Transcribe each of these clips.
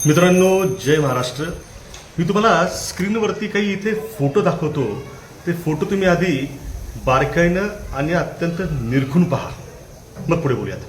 मित्रांनो, जय महाराष्ट्र. मी तुम्हाला स्क्रीनवरती काही इथे फोटो दाखवतो. ते फोटो तुम्ही आधी बारकाईनं आणि अत्यंत निरखून पहा, मग पुढे बोलूयात.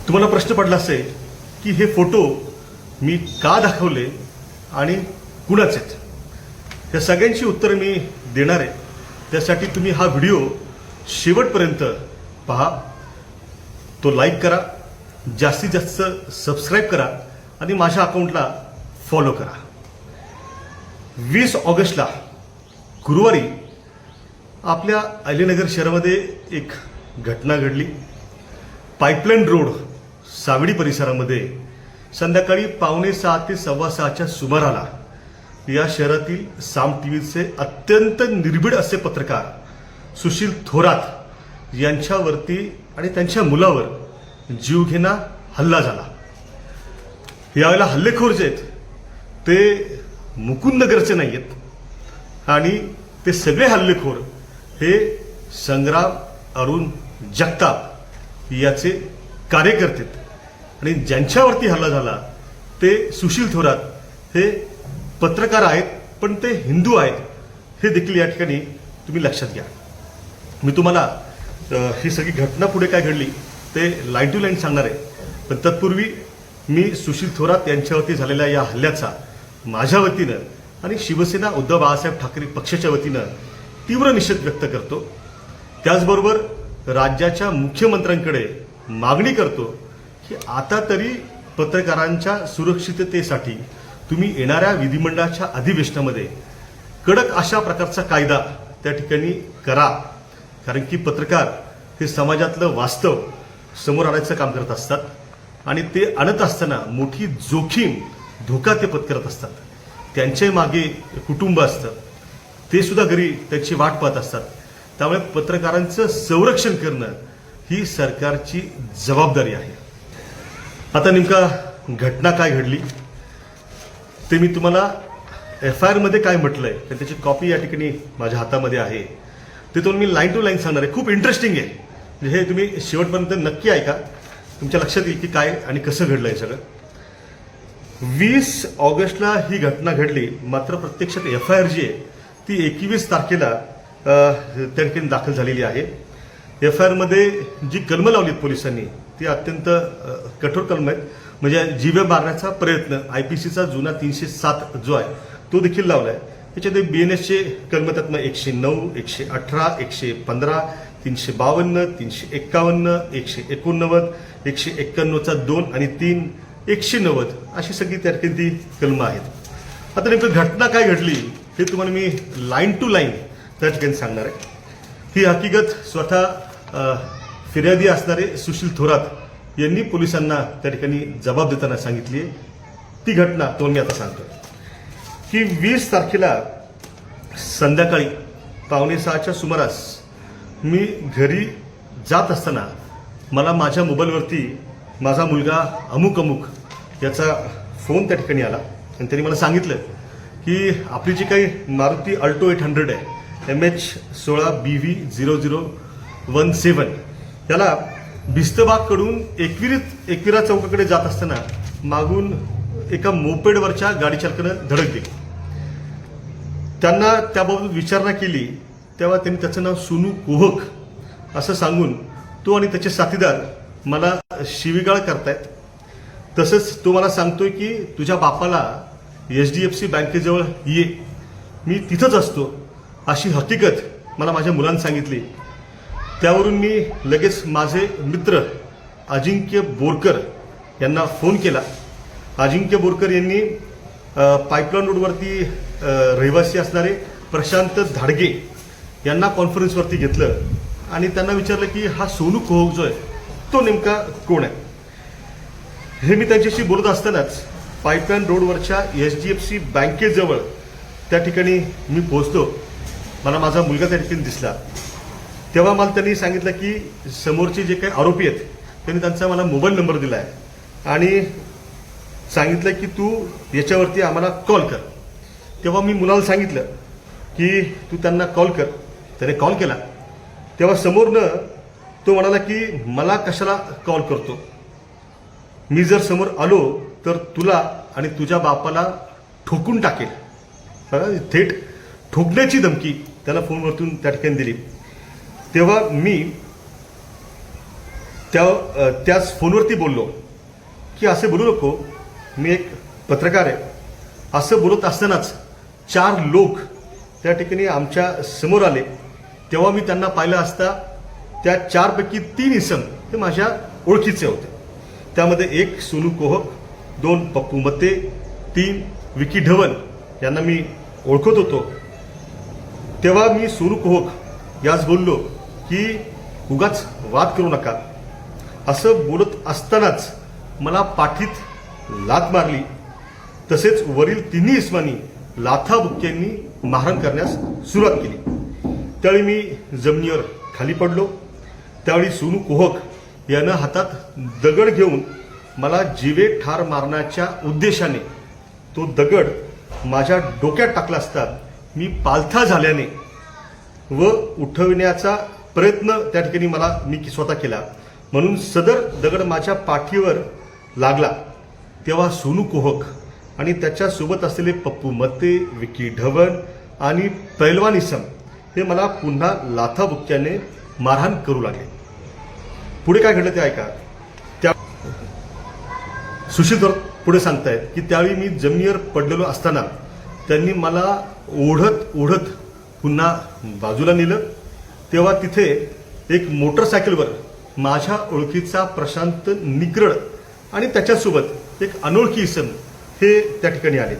तुम्हाला प्रश्न पडला असेल की हे फोटो मी का दाखवले आणि कुणाचे आहेत. या सगळ्यांची उत्तरं मी देणार आहे. त्यासाठी तुम्ही हा व्हिडिओ शेवटपर्यंत पहा, तो लाईक करा, जास्तीत जास्त सबस्क्राईब करा आणि माझ्या अकाउंटला फॉलो करा. 20 ऑगस्टला गुरुवारी आपल्या अहिल्यानगर शहरामध्ये एक घटना घडली. पाईपलाईन रोड सावडी परिसरामध्ये संध्याकाळी 5:45 ते 6:15च्या सुमाराला या शहरातील साम टीव्हीचे अत्यंत निर्भीड असे पत्रकार सुशील थोरात यांच्यावरती आणि त्यांच्या मुलावर जीवघेणा हल्ला झाला. यावेळेला हल्लेखोर जे आहेत ते मुकुंदनगरचे नाही आहेत आणि ते सगळे हल्लेखोर हे संग्राम अरुण जगताप याचे कार्यकर्ते आहेत. आणि ज्यांच्यावरती हल्ला झाला ते सुशील थोरात हे पत्रकार आहेत, पण ते हिंदू आहेत हे देखील या ठिकाणी तुम्ही लक्षात घ्या. मी तुम्हाला ही सगळी घटना पुढे काय घडली ते लाईन टू लाईन सांगणार आहे. पण तत्पूर्वी मी सुशील थोरात यांच्यावरती झालेल्या या हल्ल्याचा माझ्या वतीनं आणि शिवसेना उद्धव बाळासाहेब ठाकरे पक्षाच्या वतीनं तीव्र निषेध व्यक्त करतो. त्याचबरोबर राज्याच्या मुख्यमंत्र्यांकडे मागणी करतो की आता तरी पत्रकारांच्या सुरक्षिततेसाठी तुम्ही येणाऱ्या विधिमंडळाच्या अधिवेशनामध्ये कडक अशा प्रकारचा कायदा त्या ठिकाणी करा. कारण की पत्रकार हे समाजातलं वास्तव समोर आणायचं काम करत असतात आणि ते आणत असताना मोठी जोखीम धोका ते पत्करत असतात. त्यांच्या मागे कुटुंब असतं, ते सुद्धा घरी त्यांची वाट पाहत असतात. त्यामुळे पत्रकारांचं संरक्षण करणं ही सरकारची जबाबदारी आहे. आता नेमका घटना काय घडली ते मी तुम्हाला FIR मध्ये काय म्हटलंय तर त्याची कॉपी या ठिकाणी माझ्या हातामध्ये आहे. ते तुम्ही मी लाईन टू लाईन सांगणार आहे. खूप इंटरेस्टिंग आहे. म्हणजे हे तुम्ही शेवटपर्यंत नक्की ऐका, तुमच्या लक्षात येईल की काय आणि कसं घडलंय सगळं. 20 ऑगस्टला ही घटना घडली, मात्र प्रत्यक्षात FIR जी आहे ती 21 तारखेला त्या ठिकाणी दाखल झालेली आहे. FIR मध्ये जी कलमं लावलीत पोलिसांनी ती अत्यंत कठोर कलम आहेत. म्हणजे जीवे मारण्याचा प्रयत्न IPCचा जुना 307 जो आहे तो देखील लावलाय. त्याच्यात BNSचे कलम त्यातनं 109, 118, 115, 352, 351, 189, 191चा 2 आणि 3, 190 अशी सगळी त्या ठिकाणी ती कलमं आहेत. आता नेमकं घटना काय घडली हे तुम्हाला मी लाईन टू लाईन त्या ठिकाणी सांगणार आहे. ही हकीकत स्वतः फिर्यादी असणारे सुशील थोरात यांनी पोलिसांना त्या ठिकाणी जबाब देताना सांगितली. ती घटना तो मी आता सांगतो की 20 तारखेला संध्याकाळी 5:45च्या सुमारास मी घरी जात असताना मला माझ्या मोबाईलवरती माझा मुलगा अमुक अमुक याचा फोन त्या ठिकाणी आला आणि त्यांनी मला सांगितलं की आपली जी काही मारुती अल्टो 800 आहे MH16BV0017 याला भिस्तबागकडून एकविरा चौकाकडे जात असताना मागून एका मोपेडवरच्या गाडी चालकानं धडक दिली. त्यांना त्याबाबत विचारणा केली तेव्हा त्यांनी त्याचं नाव सोनू कोहक असं सांगून तो आणि त्याचे साथीदार मला शिवीगाळ करतायत. तसंच तो मला सांगतोय की तुझ्या बापाला HDFC बँकेजवळ ये, मी तिथंच असतो अशी हकीकत मला माझ्या मुलांनी सांगितली. त्यावरून मी लगेच माझे मित्र अजिंक्य बोरकर यांना फोन केला. अजिंक्य बोरकर यांनी पाईपलाईन रोडवरती रहिवासी असणारे प्रशांत धाडगे यांना कॉन्फरन्सवरती घेतलं आणि त्यांना विचारलं की हा सोनू कोहक जो आहे तो नेमका कोण आहे. हे मी त्यांच्याशी बोलत असतानाच पाईपलाईन रोडवरच्या HDFC बँकेजवळ त्या ठिकाणी मी पोहोचलो. मला माझा मुलगा त्या ठिकाणी दिसला. तेव्हा मला त्यांनी सांगितलं की समोरचे जे काही आरोपी आहेत त्यांनी त्यांचा मला मोबाईल नंबर दिला आहे आणि सांगितलं की तू याच्यावरती आम्हाला कॉल कर. तेव्हा मी मुलाला सांगितलं की तू त्यांना कॉल कर. त्याने कॉल केला तेव्हा समोरनं तो म्हणाला की मला कशाला कॉल करतो, मी जर समोर आलो तर तुला आणि तुझ्या बापाला ठोकून टाकेल. थेट ठोकण्याची धमकी त्याला फोनवरतून त्या ठिकाणी दिली. तेव्हा मी त्याच फोनवरती बोललो की असे बोलू नको, मी एक पत्रकार आहे. असं बोलत असतानाच 4 लोक त्या ठिकाणी आमच्या समोर आले. तेव्हा मी त्यांना पाहिलं असता त्या 4 पैकी 3 इसम हे माझ्या ओळखीचे होते. त्यामध्ये 1 सोनू कोहक, 2 पप्पू मत्ते, 3 विकी ढवण यांना मी ओळखत होतो. तेव्हा मी सोनू कोहक याच बोललो की उगाच वाद करू नका. असं बोलत असतानाच मला पाठीत लाथ मारली. तसेच वरील 3 इसमांनी लाथाबुक्क्यांनी मारहाण करण्यास सुरुवात केली. त्यावेळी मी जमिनीवर खाली पडलो. त्यावेळी सोनू कोहक यानं हातात दगड घेऊन मला जीवे ठार मारण्याच्या उद्देशाने तो दगड माझ्या डोक्यात टाकला असता मी पालथा झाल्याने व उठवण्याचा प्रयत्न त्या ठिकाणी मी स्वतः केला म्हणून सदर दगड माझ्या पाठीवर लागला. तेव्हा सोनू कोहक आणि त्याच्यासोबत असलेले पप्पू मत्ते, विकी ढवण आणि पैलवान इसम हे मला पुन्हा लाथाबुक्क्याने मारहाण करू लागले. पुढे काय घडलं ते ऐका. त्या सुशील थोरात पुढे सांगतायत की त्यावेळी मी जमिनीवर पडलेलो असताना त्यांनी मला ओढत ओढत पुन्हा बाजूला नेलं. तेव्हा तिथे एक मोटरसायकलवर माझ्या ओळखीचा प्रशांत निकरड आणि त्याच्यासोबत एक अनोळखी इसम हे त्या ठिकाणी आले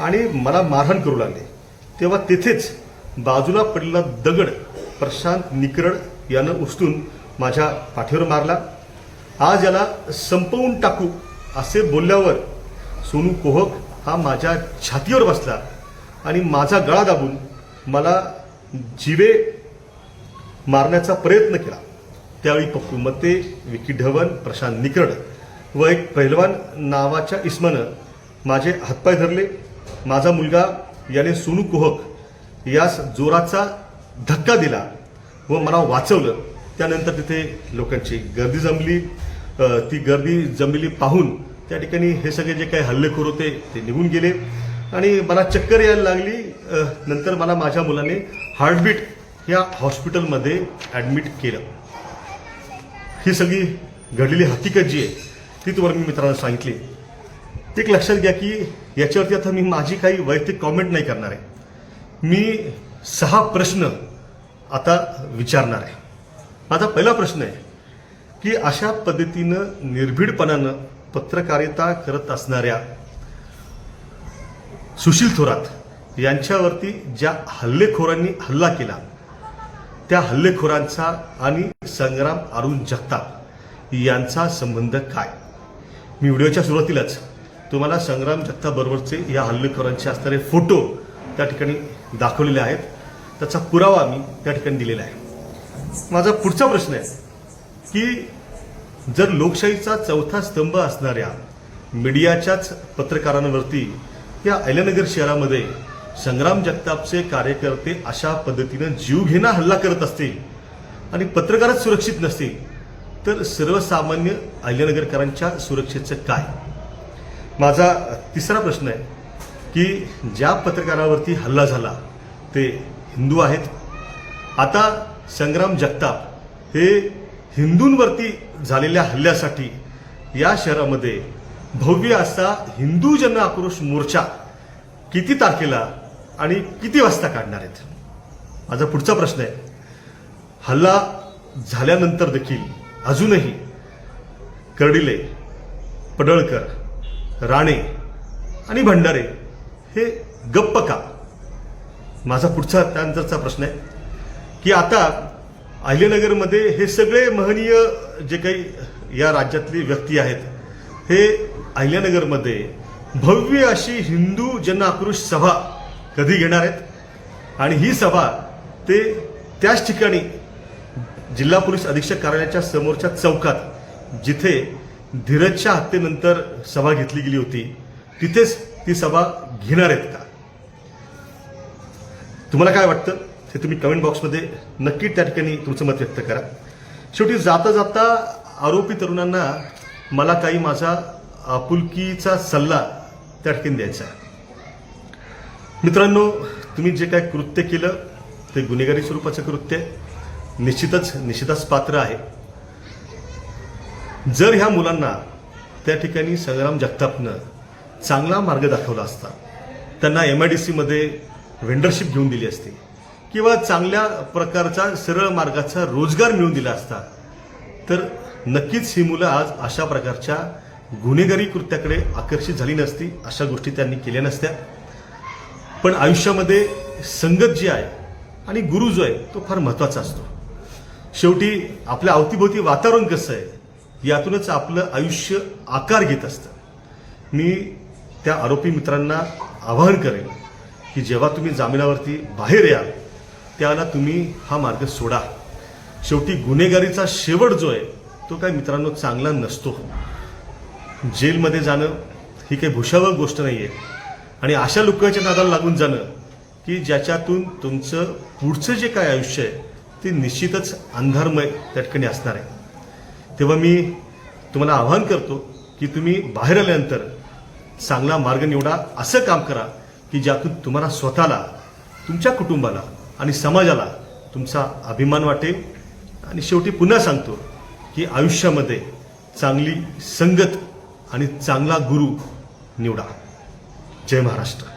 आणि मला मारहाण करू लागले. तेव्हा तेथेच बाजूला पडलेला दगड प्रशांत निकरड यानं उचलून माझ्या पाठीवर मारला. आज याला संपवून टाकू असे बोलल्यावर सोनू कोहक हा माझ्या छातीवर बसला आणि माझा गळा दाबून मला जीवे मारण्याचा प्रयत्न केला. त्यावेळी पप्पू मत्ते, विकी ढवण, प्रशांत निकरड व एक पैलवान नावाच्या इसमानं माझे हातपाय धरले. माझा मुलगा याने सोनू कोहक यास जोराचा धक्का दिला व मला वाचवलं. त्यानंतर तिथे लोकांची गर्दी जमली. ती गर्दी जमलेली पाहून त्या ठिकाणी हे सगळे जे काही हल्लेखोर होते ते निघून गेले आणि मला चक्कर यायला लागली. नंतर मला माझ्या मुलाने हार्टबीट या हॉस्पिटलमध्ये ॲडमिट केलं. ही सगळी घडलेली हकीकत जी आहे ती तुम्हाला मी मित्रांनो सांगितली. एक लक्षात घ्या की याच्यावरती आता मी माझी काही वैयक्तिक कॉमेंट नाही करणार आहे. मी 6 प्रश्न आता विचारणार आहे. माझा पहिला प्रश्न आहे की अशा पद्धतीनं निर्भीडपणानं पत्रकारिता करत असणाऱ्या सुशील थोरात यांच्यावरती ज्या हल्लेखोरांनी हल्ला केला त्या हल्लेखोरांचा आणि संग्राम अरुण जगताप यांचा संबंध काय. मी व्हिडिओच्या सुरुवातीलाच तुम्हाला संग्राम जगताप बरोबरचे या हल्लेखोरांचे असणारे फोटो त्या ठिकाणी दाखवलेले आहेत. त्याचा पुरावा मी त्या ठिकाणी दिलेला आहे. माझा पुढचा प्रश्न आहे की जर लोकशाहीचा चौथा स्तंभ असणाऱ्या मीडियाच्याच पत्रकारांवरती या अहिल्यानगर शहरामध्ये संग्राम जगतापचे कार्यकर्ते अशा पद्धतीनं जीवघेणा हल्ला करत असतील आणि पत्रकारच सुरक्षित नसतील तर सर्वसामान्य अहिल्यानगरकरांच्या सुरक्षेचं काय. माझा तिसरा प्रश्न आहे की ज्या पत्रकारावरती हल्ला झाला ते हिंदू आहेत. आता संग्राम जगताप हे हिंदूंवरती झालेल्या हल्ल्यासाठी या शहरामध्ये भव्य असा हिंदू जन आक्रोश मोर्चा किती तारखेला आणि किती वाजता काढणार आहेत. माझा पुढचा प्रश्न आहे हल्ला झाल्यानंतर देखील अजूनही कर्डिले, पडळकर, राणे आणि भंडारे हे गप्प का. माझा पुढचा त्यानंतरचा प्रश्न आहे की आता अहिल्यानगरमध्ये हे सगळे महनीय जे काही या राज्यातली व्यक्ती आहेत हे अहिल्यानगरमध्ये भव्य अशी हिंदू जन आक्रोश सभा कधी घेणार आहेत आणि ही सभा ते त्याच ठिकाणी जिल्हा पोलीस अधीक्षक कार्यालयाच्या समोरच्या चौकात जिथे धीरजच्या हत्येनंतर सभा घेतली गेली होती तिथेच ती सभा घेणार आहेत का? तुम्हाला काय वाटतं हे तुम्ही कमेंट बॉक्समध्ये नक्की त्या ठिकाणी तुमचं मत व्यक्त करा. शेवटी जाता जाता आरोपी तरुणांना मला काही माझा आपुलकीचा सल्ला त्या ठिकाणी द्यायचा आहे. मित्रांनो, तुम्ही जे काय कृत्य केलं ते गुन्हेगारी स्वरूपाचं कृत्य निश्चितच पात्र आहे. जर ह्या मुलांना त्या ठिकाणी संग्राम जगतापनं चांगला मार्ग दाखवला असता, त्यांना MIDC मध्ये वेंडरशिप घेऊन दिली असती किंवा चांगल्या प्रकारचा सरळ मार्गाचा रोजगार मिळवून दिला असता, तर नक्कीच ही मुलं आज अशा प्रकारच्या गुन्हेगारी कृत्याकडे आकर्षित झाली नसती, अशा गोष्टी त्यांनी केल्या नसत्या. पण आयुष्यामध्ये संगत जी आहे आणि गुरु जो आहे तो फार महत्त्वाचा असतो. शेवटी आपल्या अवतीभोवती वातावरण कसं आहे यातूनच आपलं आयुष्य आकार घेत असतं. मी त्या आरोपी मित्रांना आवाहन करेन की जेव्हा तुम्ही जामिनावरती बाहेर याल त्याला तुम्ही हा मार्ग सोडा. शेवटी गुन्हेगारीचा शेवट जो आहे तो काय मित्रांनो चांगला नसतो. जेलमध्ये जाणं ही काही भूषावह गोष्ट नाही आहे आणि अशा लोकांच्या नादाला लागून जाणं की ज्याच्यातून तुमचं पुढचं जे काय आयुष्य आहे ते निश्चितच अंधारमय त्या ठिकाणी असणार आहे. तेव्हा मी तुम्हाला आवाहन करतो की तुम्ही बाहेर आल्यानंतर चांगला मार्ग निवडा, असं काम करा की ज्यातून तुम्हाला स्वतःला, तुमच्या कुटुंबाला आणि समाजाला तुमचा अभिमान वाटेल. आणि शेवटी पुन्हा सांगतो की आयुष्यामध्ये चांगली संगत आणि चांगला गुरु निवडा. जय महाराष्ट्र.